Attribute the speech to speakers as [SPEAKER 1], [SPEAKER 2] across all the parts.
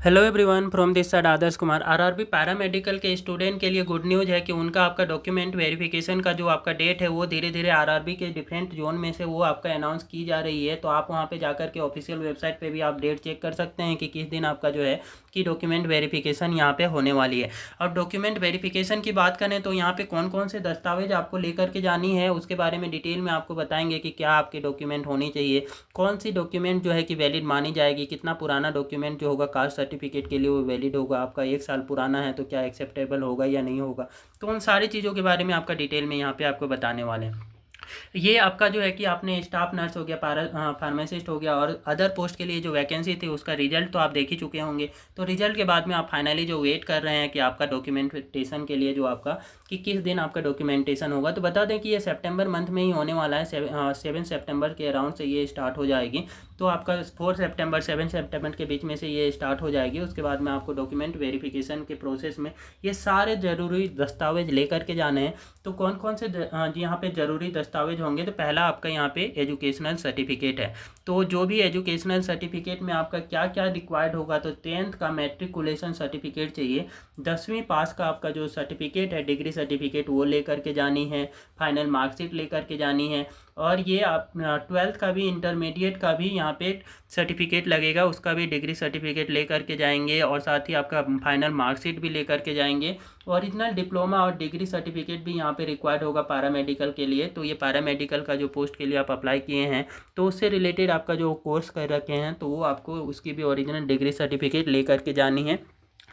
[SPEAKER 1] Hello everyone from this side Adarsh Kumar. RRB paramedical के student के लिए गुड न्यूज़ है कि उनका आपका डॉक्यूमेंट वेरिफिकेशन का जो आपका डेट है वो धीरे धीरे आरआरबी के डिफरेंट जोन में से वो आपका अनाउंस की जा रही है। तो आप वहां पे जाकर के ऑफिशियल वेबसाइट पे भी आप डेट चेक कर सकते हैं कि किस दिन आपका जो है कि डॉक्यूमेंट वेरिफिकेशन यहाँ पे होने वाली है। और डॉक्यूमेंट वेरिफिकेशन की बात करें तो यहाँ पे कौन कौन से दस्तावेज आपको लेकर के जानी है उसके बारे में डिटेल में आपको बताएंगे कि क्या आपके डॉक्यूमेंट होनी चाहिए, कौन सी डॉक्यूमेंट जो है कि वैलिड मानी जाएगी, कितना पुराना डॉक्यूमेंट जो होगा कास्ट सर्टिफिकेट के लिए वो वैलिड होगा, आपका 1 साल पुराना है तो क्या एक्सेप्टेबल होगा या नहीं होगा। तो उन सारी चीज़ों के बारे में आपका डिटेल में यहाँ पे आपको बताने वाले हैं। ये आपका जो है कि आपने स्टाफ नर्स हो गया, फार्मासिस्ट हो गया और अदर पोस्ट के लिए जो वैकेंसी थी उसका रिजल्ट तो आप देख ही चुके होंगे। तो रिजल्ट के बाद में आप फाइनली जो वेट कर रहे हैं कि आपका डॉक्यूमेंटेशन के लिए जो आपका कि किस दिन आपका डॉक्यूमेंटेशन होगा। तो बता दें कि ये सितंबर मंथ में ही होने वाला है। 7 सितंबर के अराउंड से ये स्टार्ट हो जाएगी। तो आपका 4 सितंबर 7 सितंबर के बीच में से ये स्टार्ट हो जाएगी। उसके बाद में आपको डॉक्यूमेंट वेरिफिकेशन के प्रोसेस में ये सारे ज़रूरी दस्तावेज लेकर के जाने हैं। तो कौन कौन से यहाँ पे ज़रूरी दस्तावेज होंगे, तो पहला आपका यहाँ पे एजुकेशनल सर्टिफिकेट है। तो जो भी एजुकेशनल सर्टिफिकेट में आपका क्या क्या रिक्वायर्ड होगा, तो 10th का मैट्रिकुलेशन सर्टिफिकेट चाहिए, 10वीं पास का आपका जो सर्टिफिकेट है डिग्री सर्टिफिकेट वो लेकर के जानी है, फाइनल मार्कशीट लेकर के जानी है। और ये आप 12th का भी इंटरमीडिएट का भी यहाँ पे सर्टिफिकेट लगेगा, उसका भी डिग्री सर्टिफिकेट लेकर के जाएंगे और साथ ही आपका फाइनल मार्कशीट भी लेकर के जाएंगे। ओरिजिनल डिप्लोमा और डिग्री सर्टिफिकेट भी यहाँ पे रिक्वायर्ड होगा पैरामेडिकल के लिए। तो ये पैरामेडिकल का जो पोस्ट के लिए आप अप्लाई किए हैं तो उससे रिलेटेड आपका जो कोर्स कर रखे हैं तो वो आपको उसकी भी ओरिजिनल डिग्री सर्टिफिकेट लेकर के जानी है।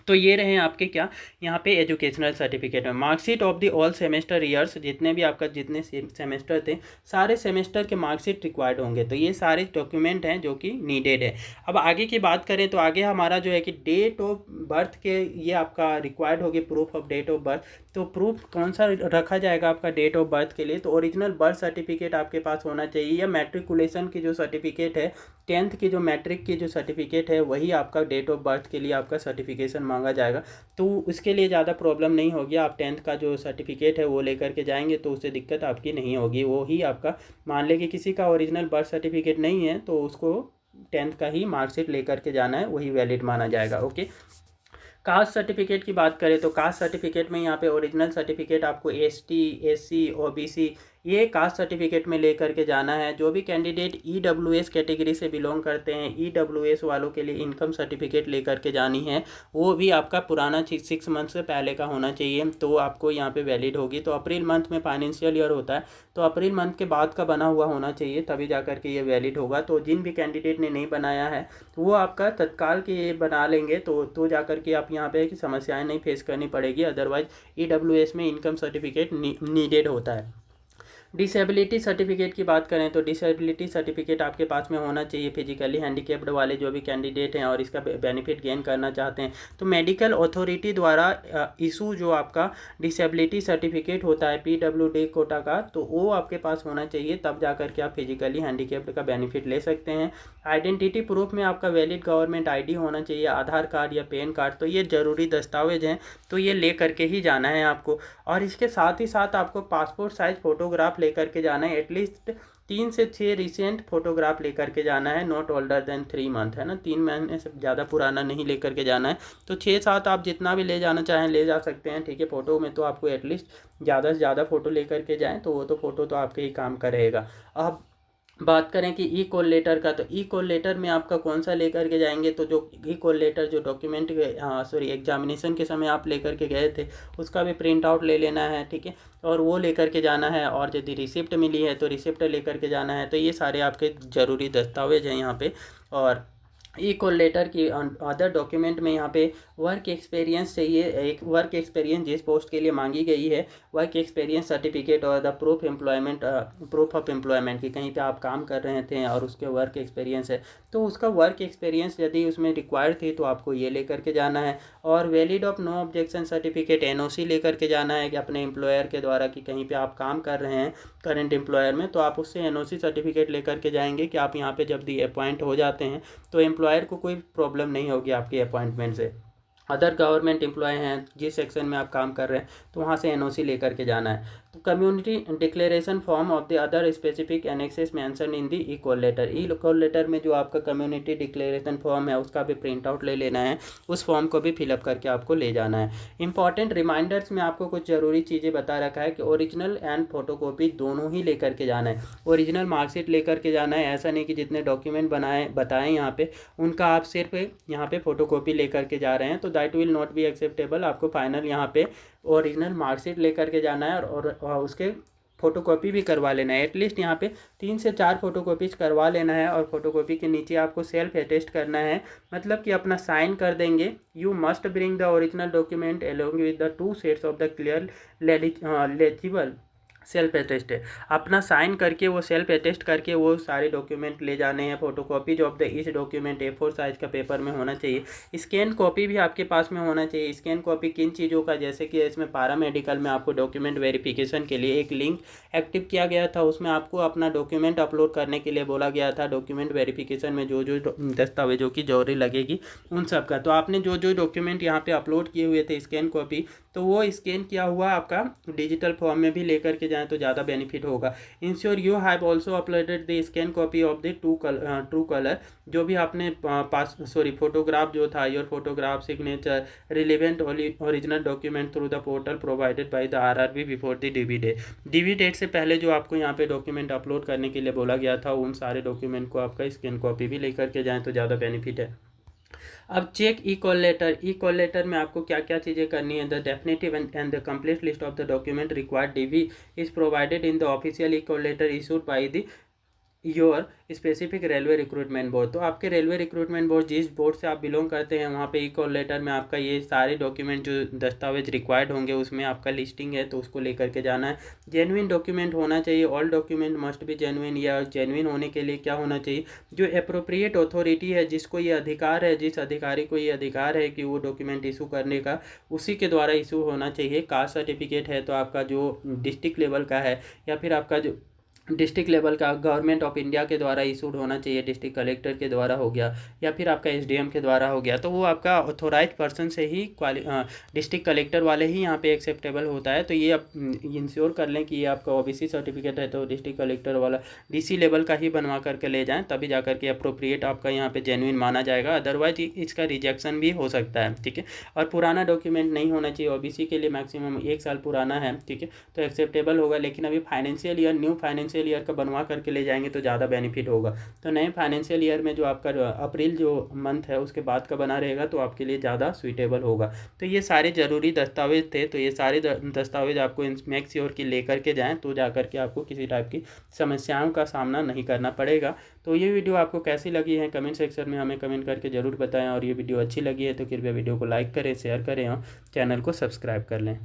[SPEAKER 1] तो ये रहे आपके क्या यहाँ पे एजुकेशनल सर्टिफिकेट है। Marksheet of the all semester years, जितने भी आपका जितने सेमेस्टर थे सारे सेमेस्टर के मार्कशीट रिक्वायर्ड होंगे। तो ये सारे डॉक्यूमेंट हैं जो कि नीडेड है। अब आगे की बात करें तो आगे हमारा जो है कि डेट ऑफ बर्थ के ये आपका रिक्वायर्ड होगी, proof of date of birth. तो प्रूफ कौन सा रखा जाएगा आपका डेट ऑफ बर्थ के लिए, तो ओरिजिनल बर्थ सर्टिफिकेट आपके पास होना चाहिए या मैट्रिकुलेशन की जो सर्टिफिकेट है, 10th की जो मैट्रिक की जो सर्टिफिकेट है वही आपका डेट ऑफ बर्थ के लिए आपका सर्टिफिकेशन मांगा जाएगा। तो उसके लिए ज़्यादा प्रॉब्लम नहीं होगी, आप 10th का जो सर्टिफिकेट है वो लेकर के जाएंगे तो उससे दिक्कत आपकी नहीं होगी। वो ही आपका मान ले कि किसी का ओरिजिनल बर्थ सर्टिफिकेट नहीं है तो उसको 10th का ही मार्कशीट लेकर के जाना है, वही वैलिड माना जाएगा। ओके। कास्ट सर्टिफिकेट की बात करें तो कास्ट सर्टिफिकेट में यहाँ पे ओरिजिनल सर्टिफिकेट आपको एसटी, एससी, ओबीसी ये कास्ट सर्टिफिकेट में लेकर के जाना है। जो भी कैंडिडेट ईडब्ल्यूएस कैटेगरी से बिलोंग करते हैं ईडब्ल्यूएस वालों के लिए इनकम सर्टिफिकेट लेकर के जानी है, वो भी आपका पुराना 6 मंथ से पहले का होना चाहिए तो आपको यहाँ पे वैलिड होगी। तो अप्रैल मंथ में फाइनेंशियल ईयर होता है तो अप्रैल मंथ के बाद का बना हुआ होना चाहिए तभी जा कर के ये वैलिड होगा। तो जिन भी कैंडिडेट ने नहीं बनाया है तो वो आपका तत्काल के ये बना लेंगे तो जा कर के आप यहाँ पे कि समस्याएं नहीं फेस करनी पड़ेगी। अदरवाइज ईडब्ल्यूएस में इनकम सर्टिफिकेट नीडेड होता है। डिसेबिलिटी सर्टिफिकेट की बात करें तो डिसेबिलिटी सर्टिफिकेट आपके पास में होना चाहिए फिजिकली हैंडीकेप्ड वाले जो भी कैंडिडेट हैं और इसका बेनिफिट गेन करना चाहते हैं तो मेडिकल अथॉरिटी द्वारा इशू जो आपका डिसेबिलिटी सर्टिफिकेट होता है पीडब्ल्यूडी कोटा का, तो वो आपके पास होना चाहिए, तब जा कर के आप फिजिकली हैंडीकेप्ड का बेनिफिट ले सकते हैं। आइडेंटिटी प्रूफ में आपका वैलिड गवर्नमेंट आईडी होना चाहिए, आधार कार्ड या पैन कार्ड। तो ये ज़रूरी दस्तावेज हैं तो ये ले करके ही जाना है आपको। और इसके साथ ही साथ आपको पासपोर्ट साइज फ़ोटोग्राफ लेकर के जाना है, एटलीस्ट 3 से 6 रिसेंट फोटोग्राफ लेकर के जाना है, नॉट ओल्डर देन 3 मंथ, है ना, 3 महीने से ज़्यादा पुराना नहीं लेकर के जाना है। तो 6-7 आप जितना भी ले जाना चाहें ले जा सकते हैं, ठीक है। फ़ोटो में तो आपको एटलीस्ट ज़्यादा से ज़्यादा फ़ोटो लेकर के जाएँ तो वो तो फ़ोटो तो आपके ही काम का रहेगा। अब बात करें कि ई कॉल लेटर का, तो ई कॉल लेटर में आपका कौन सा लेकर के जाएंगे, तो जो ई कॉल लेटर जो डॉक्यूमेंट एग्जामिनेशन के समय आप लेकर के गए थे उसका भी प्रिंट आउट ले लेना है, ठीक है, और वो लेकर के जाना है। और यदि रिसिप्ट मिली है तो रिसिप्ट लेकर के जाना है। तो ये सारे आपके ज़रूरी दस्तावेज हैं यहाँ पे। और ई कॉल लेटर की अदर डॉक्यूमेंट में यहाँ पे वर्क एक्सपीरियंस चाहिए, एक वर्क एक्सपीरियंस जिस पोस्ट के लिए मांगी गई है वर्क एक्सपीरियंस सर्टिफिकेट और द प्रूफ ऑफ एम्प्लॉयमेंट की कहीं पे आप काम कर रहे थे और उसके वर्क एक्सपीरियंस है तो उसका वर्क एक्सपीरियंस यदि उसमें रिक्वायर्ड थी तो आपको ये लेकर के जाना है। और valid of no objection certificate NOC लेकर के जाना है कि अपने एम्प्लॉयर के द्वारा कि कहीं पे आप काम कर रहे हैं करंट एम्प्लॉयर में तो आप उससे एनओसी सर्टिफिकेट लेकर के जाएंगे कि आप यहाँ पे जब दी अपॉइंट हो जाते हैं तो एम्प्लॉयर को कोई प्रॉब्लम नहीं होगी आपकी अपॉइंटमेंट से। अदर गवर्नमेंट एम्प्लॉय हैं जिस सेक्शन में आप काम कर रहे हैं तो वहाँ से एनओसी लेकर के जाना है। तो community declaration form of the other specific annexes mention in the equal letter. Equal letter में जो आपका कम्युनिटी डिक्लेरेशन फॉर्म है उसका भी प्रिंट आउट ले लेना है, उस फॉर्म को भी फिलअप करके आपको ले जाना है। इंपॉर्टेंट रिमाइंडर्स में आपको कुछ ज़रूरी चीज़ें बता रखा है कि ओरिजिनल एंड फोटोकॉपी दोनों ही लेकर के जाना है। ओरिजिनल मार्कशीट लेकर के जाना है, ऐसा नहीं कि जितने डॉक्यूमेंट बताएं यहाँ पे उनका आप सिर्फ यहाँ पे फोटोकॉपी लेकर के जा रहे हैं, तो that will not be acceptable. आपको फाइनल यहाँ पे ओरिजिनल मार्कशीट लेकर के जाना है और उसके फ़ोटोकॉपी भी करवा लेना है। एटलीस्ट यहाँ पे 3 से 4 फोटोकॉपीज करवा लेना है और फोटोकॉपी के नीचे आपको सेल्फ अटेस्ट करना है, मतलब कि अपना साइन कर देंगे। You must bring the original document along with the 2 sets of the clear legible self attest है। अपना साइन करके वो सेल्फ अटेस्ट करके वो सारे डॉक्यूमेंट ले जाने हैं। फोटोकॉपीज ऑफ द इस डॉक्यूमेंट A4 साइज का पेपर में होना चाहिए। स्कैन कॉपी भी आपके पास में होना चाहिए। स्कैन कॉपी किन चीज़ों का, जैसे कि इसमें पैरामेडिकल में आपको डॉक्यूमेंट वेरिफिकेशन के लिए एक लिंक एक्टिव किया गया था, उसमें आपको अपना डॉक्यूमेंट अपलोड करने के लिए बोला गया था। डॉक्यूमेंट वेरिफिकेशन में जो जो दस्तावेजों की जरूरी लगेगी उन सब का, तो आपने जो जो डॉक्यूमेंट यहाँ पे अपलोड किए हुए थे स्कैन कॉपी, तो वो स्कैन किया हुआ आपका डिजिटल फॉर्म में भी लेकर के जाएँ तो ज़्यादा बेनिफिट होगा। Ensure you have also uploaded the scan copy of the true colour, जो भी आपने फोटोग्राफ जो था, your photograph signature relevant original document through the portal provided by the RRB before the DB date से पहले जो आपको यहाँ पे डॉक्यूमेंट अपलोड करने के लिए बोला गया था, उन सारे डॉक्यूमेंट को आपका स्कैन कॉपी भी लेकर के जाएँ तो ज़्यादा बेनिफिट है। अब चेक इक्वल लेटर में आपको क्या क्या चीज़ें करनी है। The definitive and the complete list of the document required DB is provided in the official equal letter issued by the your specific railway recruitment board. तो आपके रेलवे रिक्रूटमेंट बोर्ड, जिस बोर्ड से आप बिलोंग करते हैं, वहाँ पे equal letter में आपका ये सारे डॉक्यूमेंट जो दस्तावेज रिक्वायर्ड होंगे उसमें आपका लिस्टिंग है, तो उसको लेकर के जाना है। जेन्युइन डॉक्यूमेंट होना चाहिए। All document must be genuine. या जेन्युइन होने के लिए क्या होना चाहिए, जो अप्रोप्रिएट अथॉरिटी है, जिसको ये अधिकार है, जिस अधिकारी को ये अधिकार है कि वो डॉक्यूमेंट इशू करने का, उसी के द्वारा इशू होना चाहिए। कास्ट सर्टिफिकेट है तो आपका जो डिस्ट्रिक्ट लेवल का है या फिर आपका जो डिस्ट्रिक्ट लेवल का गवर्नमेंट ऑफ इंडिया के द्वारा इशूड होना चाहिए, डिस्ट्रिक्ट कलेक्टर के द्वारा हो गया या फिर आपका SDM के द्वारा हो गया, तो वो आपका ऑथोराइज पर्सन से ही डिस्ट्रिक्ट कलेक्टर वाले ही यहाँ पे एक्सेप्टेबल होता है। तो ये आप इंश्योर कर लें कि ये आपका OBC सर्टिफिकेट है तो डिस्ट्रिक्ट कलेक्टर वाला DC लेवल का ही बनवा करके ले जाएँ, तभी जा करके अप्रोप्रिएट आपका यहाँ पे जेन्युइन माना जाएगा। अदरवाइज इसका रिजेक्शन भी हो सकता है, ठीक है। और पुराना डॉक्यूमेंट नहीं होना चाहिए। OBC के लिए मैक्सिमम 1 साल पुराना है, ठीक है, तो एक्सेप्टेबल होगा। लेकिन अभी financial year new financial year का बनवा करके ले जाएंगे तो ज़्यादा बेनिफिट होगा। तो नए फाइनेंशियल ईयर में जो आपका अप्रैल जो मंथ है उसके बाद का बना रहेगा तो आपके लिए ज़्यादा सुइटेबल होगा। तो ये सारे ज़रूरी दस्तावेज थे, तो ये सारे दस्तावेज आपको मेक श्योर की लेकर के जाएँ, तो जा करके आपको किसी टाइप की समस्याओं का सामना नहीं करना पड़ेगा। तो ये वीडियो आपको कैसी लगी है कमेंट सेक्शन में हमें कमेंट करके ज़रूर बताएं, और ये वीडियो अच्छी लगी है तो कृपया वीडियो को लाइक करें, शेयर करें और चैनल को सब्सक्राइब कर लें।